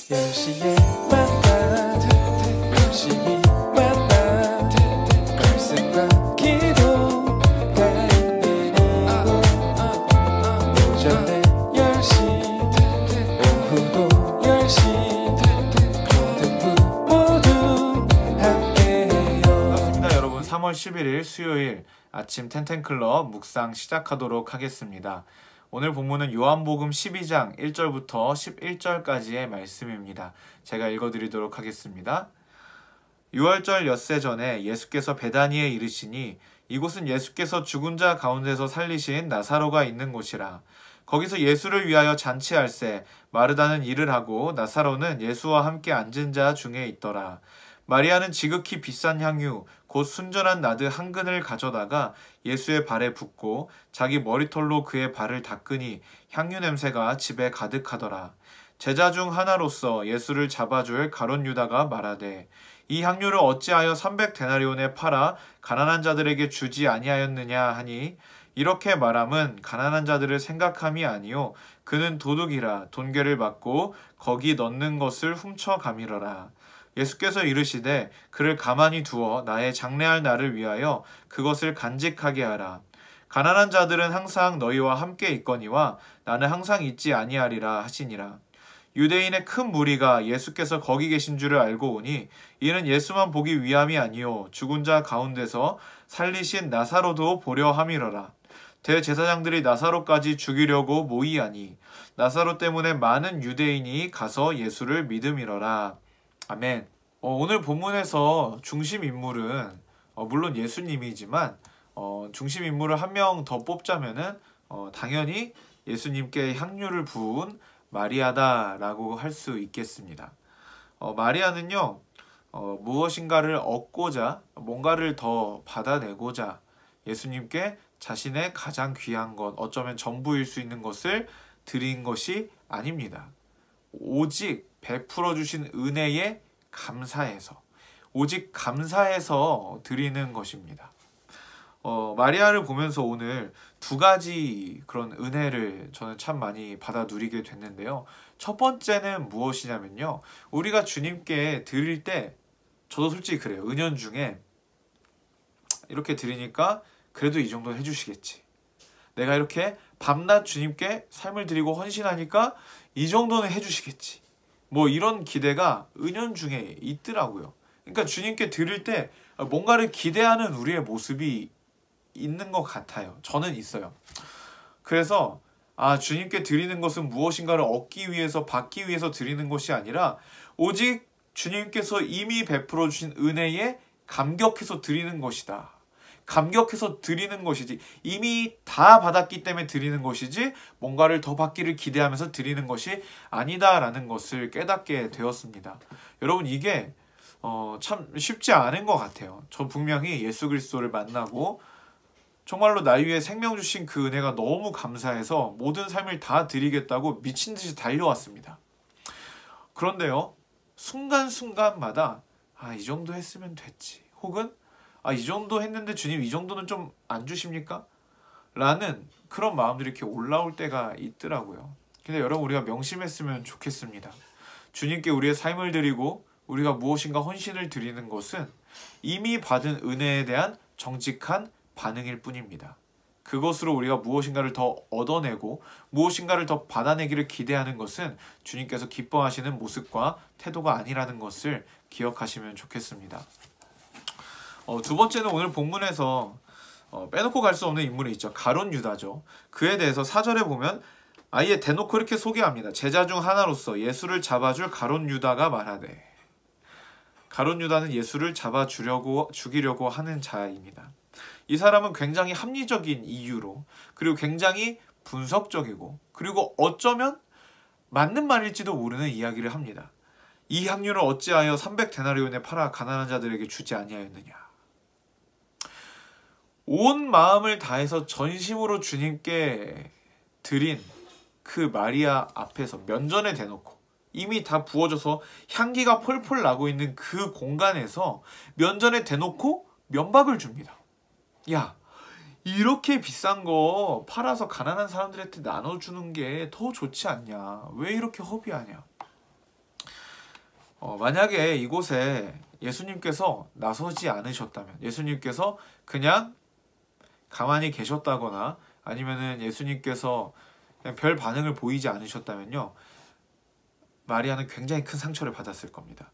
10시에 만나 열심히 만나 말씀과 기도가 있는 이곳 오전에 10시 오후도 10시 모든 모두 함께해요. 반갑습니다 여러분. 3월 11일 수요일 아침 텐텐클럽 묵상 시작하도록 하겠습니다. 오늘 본문은 요한복음 12장 1절부터 11절까지의 말씀입니다. 제가 읽어드리도록 하겠습니다. 6월절 엿새 전에 예수께서 베다니에 이르시니 이곳은 예수께서 죽은 자 가운데서 살리신 나사로가 있는 곳이라. 거기서 예수를 위하여 잔치할세 마르다는 일을 하고 나사로는 예수와 함께 앉은 자 중에 있더라. 마리아는 지극히 비싼 향유 곧 순전한 나드 한 근을 가져다가 예수의 발에 붓고 자기 머리털로 그의 발을 닦으니 향유 냄새가 집에 가득하더라. 제자 중 하나로서 예수를 잡아줄 가룟 유다가 말하되 이 향유를 어찌하여 300데나리온에 팔아 가난한 자들에게 주지 아니하였느냐 하니 이렇게 말함은 가난한 자들을 생각함이 아니요 그는 도둑이라 돈괴를 받고 거기 넣는 것을 훔쳐가미러라. 예수께서 이르시되 그를 가만히 두어 나의 장래할 날을 위하여 그것을 간직하게 하라. 가난한 자들은 항상 너희와 함께 있거니와 나는 항상 있지 아니하리라 하시니라. 유대인의 큰 무리가 예수께서 거기 계신 줄을 알고 오니 이는 예수만 보기 위함이 아니요 죽은 자 가운데서 살리신 나사로도 보려 함이러라. 대제사장들이 나사로까지 죽이려고 모이하니 나사로 때문에 많은 유대인이 가서 예수를 믿음이러라. 아멘. 오늘 본문에서 중심 인물은 물론 예수님이지만 중심 인물을 한 명 더 뽑자면은 당연히 예수님께 향유를 부은 마리아다라고 할 수 있겠습니다. 마리아는요 무엇인가를 얻고자 뭔가를 더 받아내고자 예수님께 자신의 가장 귀한 것 어쩌면 전부일 수 있는 것을 드린 것이 아닙니다. 오직 베풀어 주신 은혜에 감사해서 오직 감사해서 드리는 것입니다. 마리아를 보면서 오늘 두 가지 그런 은혜를 저는 참 많이 받아 누리게 됐는데요. 첫 번째는 무엇이냐면요. 우리가 주님께 드릴 때 저도 솔직히 그래요. 은연중에 이렇게 드리니까 그래도 이 정도는 해주시겠지. 내가 이렇게 밤낮 주님께 삶을 드리고 헌신하니까 이 정도는 해주시겠지. 뭐 이런 기대가 은연중에 있더라고요. 그러니까 주님께 드릴 때 뭔가를 기대하는 우리의 모습이 있는 것 같아요. 저는 있어요. 그래서 주님께 드리는 것은 무엇인가를 얻기 위해서 받기 위해서 드리는 것이 아니라 오직 주님께서 이미 베풀어 주신 은혜에 감격해서 드리는 것이다. 감격해서 드리는 것이지 이미 다 받았기 때문에 드리는 것이지 뭔가를 더 받기를 기대하면서 드리는 것이 아니다라는 것을 깨닫게 되었습니다. 여러분 이게 참 쉽지 않은 것 같아요. 전 분명히 예수 그리스도를 만나고 정말로 나 위에 생명 주신 그 은혜가 너무 감사해서 모든 삶을 다 드리겠다고 미친 듯이 달려왔습니다. 그런데요 순간순간마다 이 정도 했으면 됐지 혹은 이 정도 했는데 주님 이 정도는 좀 안 주십니까? 라는 그런 마음들이 이렇게 올라올 때가 있더라고요. 근데 여러분 우리가 명심했으면 좋겠습니다. 주님께 우리의 삶을 드리고 우리가 무엇인가 헌신을 드리는 것은 이미 받은 은혜에 대한 정직한 반응일 뿐입니다. 그것으로 우리가 무엇인가를 더 얻어내고 무엇인가를 더 받아내기를 기대하는 것은 주님께서 기뻐하시는 모습과 태도가 아니라는 것을 기억하시면 좋겠습니다. 두 번째는 오늘 본문에서 빼놓고 갈 수 없는 인물이 있죠. 가룟 유다죠. 그에 대해서 4절에 보면 아예 대놓고 이렇게 소개합니다. 제자 중 하나로서 예수를 잡아줄 가룟 유다가 말하되 가룟 유다는 예수를 죽이려고 하는 자입니다. 이 사람은 굉장히 합리적인 이유로 그리고 굉장히 분석적이고 그리고 어쩌면 맞는 말일지도 모르는 이야기를 합니다. 이 향유를 어찌하여 300데나리온에 팔아 가난한 자들에게 주지 아니하였느냐. 온 마음을 다해서 전심으로 주님께 드린 그 마리아 앞에서 면전에 대놓고 이미 다 부어져서 향기가 폴폴 나고 있는 그 공간에서 면전에 대놓고 면박을 줍니다. 야, 이렇게 비싼 거 팔아서 가난한 사람들한테 나눠주는 게 더 좋지 않냐? 왜 이렇게 허비하냐? 만약에 이곳에 예수님께서 나서지 않으셨다면, 예수님께서 그냥 가만히 계셨다거나 아니면은 예수님께서 그냥 별 반응을 보이지 않으셨다면요, 마리아는 굉장히 큰 상처를 받았을 겁니다.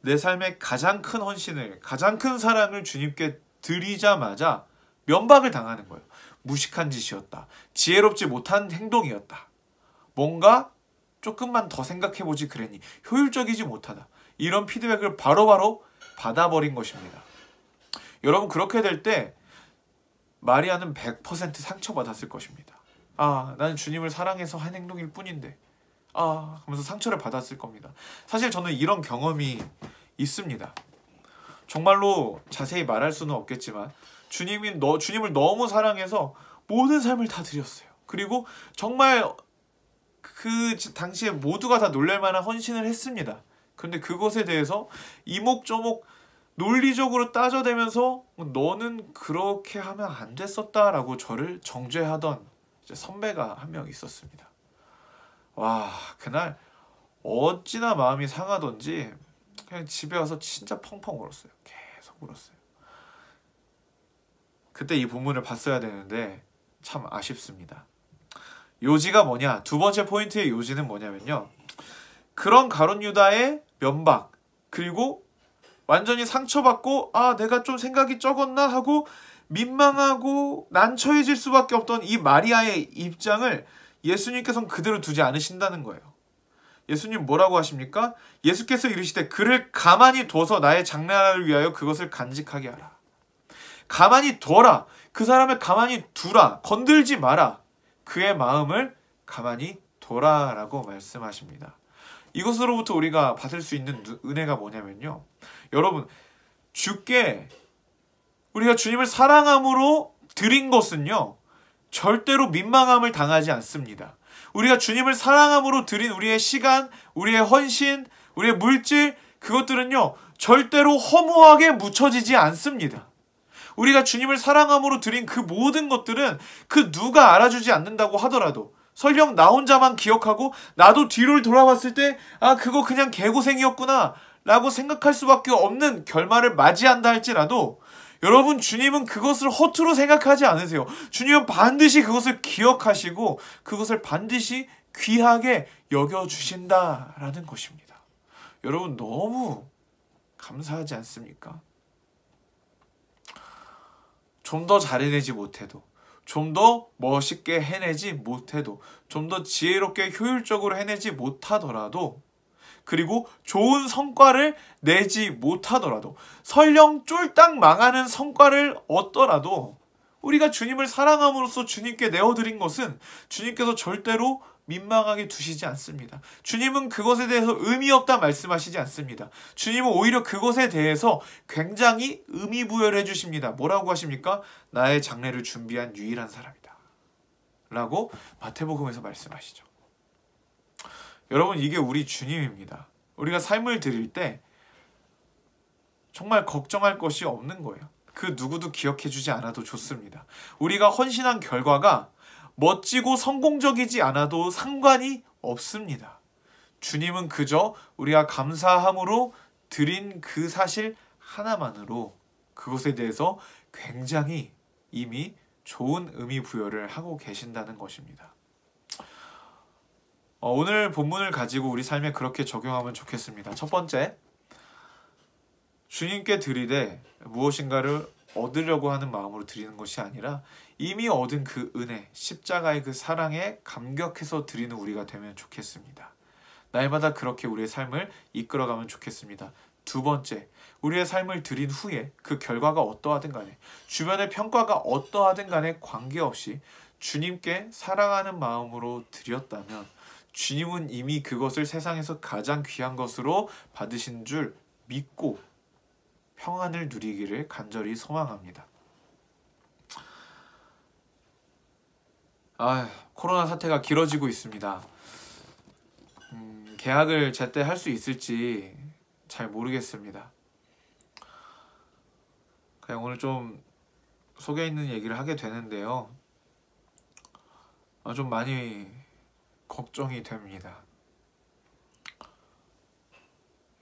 내 삶의 가장 큰 헌신을, 가장 큰 사랑을 주님께 드리자마자 면박을 당하는 거예요. 무식한 짓이었다. 지혜롭지 못한 행동이었다. 뭔가 조금만 더 생각해보지 그랬니. 효율적이지 못하다. 이런 피드백을 바로바로 받아버린 것입니다. 여러분, 그렇게 될 때 마리아는 100% 상처받았을 것입니다. 나는 주님을 사랑해서 한 행동일 뿐인데 하면서 상처를 받았을 겁니다. 사실 저는 이런 경험이 있습니다. 정말로 자세히 말할 수는 없겠지만 주님을 너무 사랑해서 모든 삶을 다 드렸어요. 그리고 정말 그 당시에 모두가 다 놀랄 만한 헌신을 했습니다. 그런데 그것에 대해서 이목저목 논리적으로 따져대면서 너는 그렇게 하면 안 됐었다라고 저를 정죄하던 선배가 한 명 있었습니다. 와, 그날 어찌나 마음이 상하던지 그냥 집에 와서 진짜 펑펑 울었어요. 계속 울었어요. 그때 이 본문을 봤어야 되는데 참 아쉽습니다. 요지가 뭐냐? 두 번째 포인트의 요지는 뭐냐면요, 그런 가룟 유다의 면박, 그리고 완전히 상처받고 내가 좀 생각이 적었나 하고 민망하고 난처해질 수밖에 없던 이 마리아의 입장을 예수님께서는 그대로 두지 않으신다는 거예요. 예수님 뭐라고 하십니까? 예수께서 이르시되 그를 가만히 둬서 나의 장래를 위하여 그것을 간직하게 하라. 가만히 둬라. 그 사람을 가만히 두라. 건들지 마라. 그의 마음을 가만히 둬라라고 말씀하십니다. 이것으로부터 우리가 받을 수 있는 은혜가 뭐냐면요, 여러분, 주께 우리가 주님을 사랑함으로 드린 것은요, 절대로 민망함을 당하지 않습니다. 우리가 주님을 사랑함으로 드린 우리의 시간, 우리의 헌신, 우리의 물질, 그것들은요, 절대로 허무하게 묻혀지지 않습니다. 우리가 주님을 사랑함으로 드린 그 모든 것들은 그 누가 알아주지 않는다고 하더라도 설령 나 혼자만 기억하고 나도 뒤를 돌아봤을 때 그거 그냥 개고생이었구나 라고 생각할 수밖에 없는 결말을 맞이한다 할지라도, 여러분, 주님은 그것을 허투루 생각하지 않으세요. 주님은 반드시 그것을 기억하시고 그것을 반드시 귀하게 여겨주신다라는 것입니다. 여러분, 너무 감사하지 않습니까? 좀 더 잘해내지 못해도, 좀 더 멋있게 해내지 못해도, 좀 더 지혜롭게 효율적으로 해내지 못하더라도, 그리고 좋은 성과를 내지 못하더라도, 설령 쫄딱 망하는 성과를 얻더라도 우리가 주님을 사랑함으로써 주님께 내어드린 것은 주님께서 절대로 민망하게 두시지 않습니다. 주님은 그것에 대해서 의미 없다 말씀하시지 않습니다. 주님은 오히려 그것에 대해서 굉장히 의미 부여를 해주십니다. 뭐라고 하십니까? 나의 장래를 준비한 유일한 사람이다 라고 마태복음에서 말씀하시죠. 여러분, 이게 우리 주님입니다. 우리가 삶을 드릴 때 정말 걱정할 것이 없는 거예요. 그 누구도 기억해주지 않아도 좋습니다. 우리가 헌신한 결과가 멋지고 성공적이지 않아도 상관이 없습니다. 주님은 그저 우리가 감사함으로 드린 그 사실 하나만으로 그것에 대해서 굉장히 이미 좋은 의미 부여를 하고 계신다는 것입니다. 오늘 본문을 가지고 우리 삶에 그렇게 적용하면 좋겠습니다. 첫 번째, 주님께 드리되 무엇인가를 얻으려고 하는 마음으로 드리는 것이 아니라 이미 얻은 그 은혜, 십자가의 그 사랑에 감격해서 드리는 우리가 되면 좋겠습니다. 날마다 그렇게 우리의 삶을 이끌어가면 좋겠습니다. 두 번째, 우리의 삶을 드린 후에 그 결과가 어떠하든 간에, 주변의 평가가 어떠하든 간에 관계없이 주님께 사랑하는 마음으로 드렸다면 주님은 이미 그것을 세상에서 가장 귀한 것으로 받으신 줄 믿고 평안을 누리기를 간절히 소망합니다. 코로나 사태가 길어지고 있습니다. 개학을 제때 할 수 있을지 잘 모르겠습니다. 그냥 오늘 좀 속에 있는 얘기를 하게 되는데요. 좀 많이 걱정이 됩니다.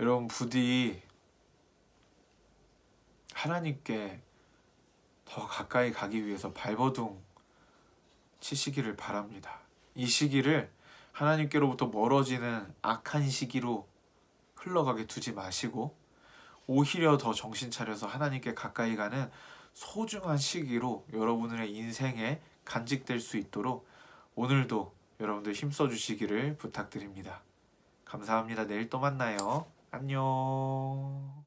여러분 부디 하나님께 더 가까이 가기 위해서 발버둥 치시기를 바랍니다. 이 시기를 하나님께로부터 멀어지는 악한 시기로 흘러가게 두지 마시고 오히려 더 정신 차려서 하나님께 가까이 가는 소중한 시기로 여러분의 인생에 간직될 수 있도록 오늘도 여러분들 힘써 주시기를 부탁드립니다. 감사합니다. 내일 또 만나요. 안녕.